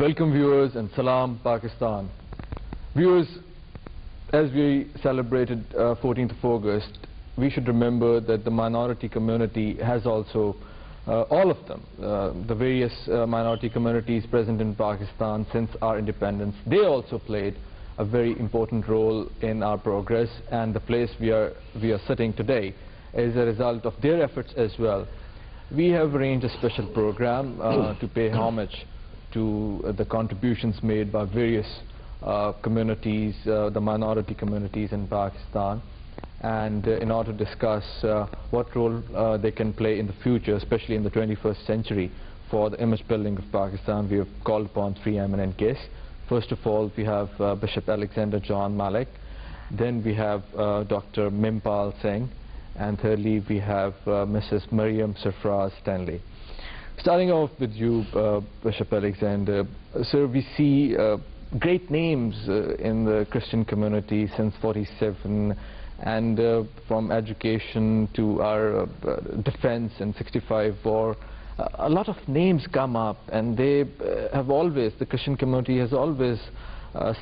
Welcome viewers and Salam Pakistan. Viewers, as we celebrated 14th of August, we should remember that the minority community has also, all of them, the various minority communities present in Pakistan since our independence, they also played a very important role in our progress, and the place we are sitting today is a result of their efforts as well. We have arranged a special program to pay homage to the contributions made by various communities, the minority communities in Pakistan, and in order to discuss what role they can play in the future, especially in the 21st century, for the image building of Pakistan, we have called upon three eminent guests. First of all, we have Bishop Alexander John Malik, then we have Dr. Mimpal Singh, and thirdly we have Mrs. Mariam Sarfraz Stanley. Starting off with you, Bishop Alexander, sir, we see great names in the Christian community since 47, and from education to our defense and 65 war, a lot of names come up, and they have always, the Christian community has always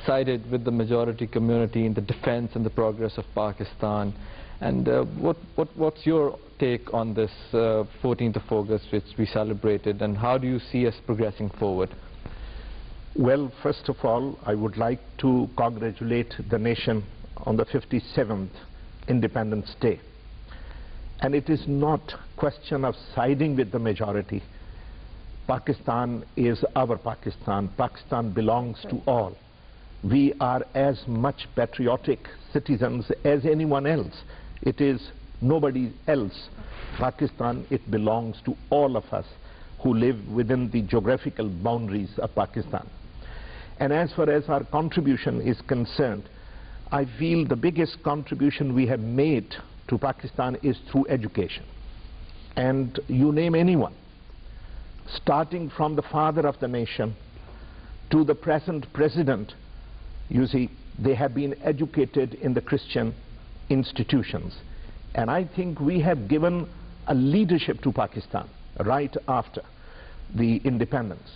sided with the majority community in the defense and the progress of Pakistan. And what's your take on this 14th of August, which we celebrated, and how do you see us progressing forward? Well, first of all, I would like to congratulate the nation on the 57th Independence Day. And it is not a question of siding with the majority. Pakistan is our Pakistan. Pakistan belongs to all. We are as much patriotic citizens as anyone else. It is nobody else. Pakistan, it belongs to all of us who live within the geographical boundaries of Pakistan. And as far as our contribution is concerned, I feel the biggest contribution we have made to Pakistan is through education. And you name anyone, starting from the father of the nation to the present president, you see, they have been educated in the Christian institutions. And I think we have given a leadership to Pakistan right after the independence.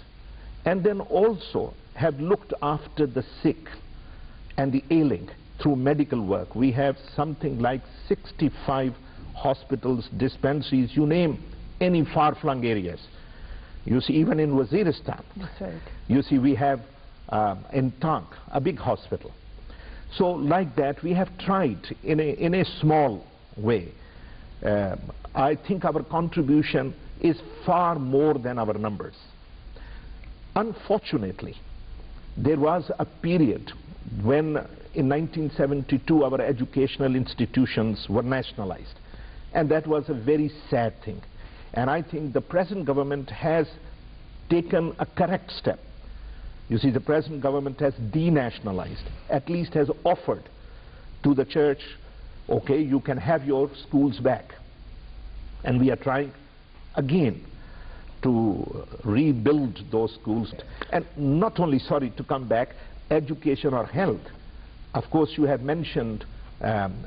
And then also have looked after the sick and the ailing through medical work. We have something like 65 hospitals, dispensaries, you name any far-flung areas. You see, even in Waziristan, you see, we have in Tank, a big hospital. So like that, we have tried in a small way. I think our contribution is far more than our numbers. Unfortunately, there was a period when in 1972 our educational institutions were nationalized, and that was a very sad thing. And I think the present government has taken a correct step. You see, the present government has denationalized, at least has offered to the church, okay, you can have your schools back. And we are trying again to rebuild those schools. And not only, sorry, to come back, education or health. Of course, you have mentioned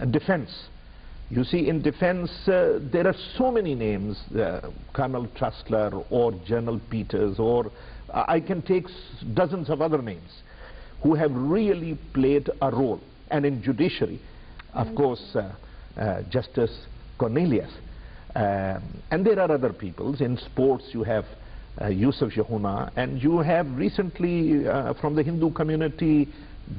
defense. You see, in defense, there are so many names, Colonel Trustler or General Peters, or I can take dozens of other names who have really played a role. And in judiciary, of course, Justice Cornelius. And there are other peoples. In sports, you have Yusuf Yahuna, and you have recently from the Hindu community,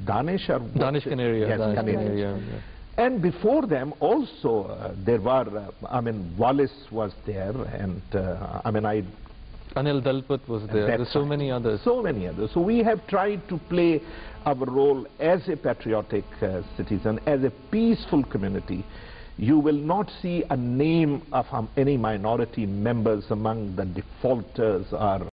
Danish Kanaria. Yes, Kanaria. And before them also there were, I mean, Wallace was there, and I mean, Anil Dalpat was there. There's so many others. So many others. So we have tried to play our role as a patriotic citizen, as a peaceful community. You will not see a name of any minority members among the defaulters or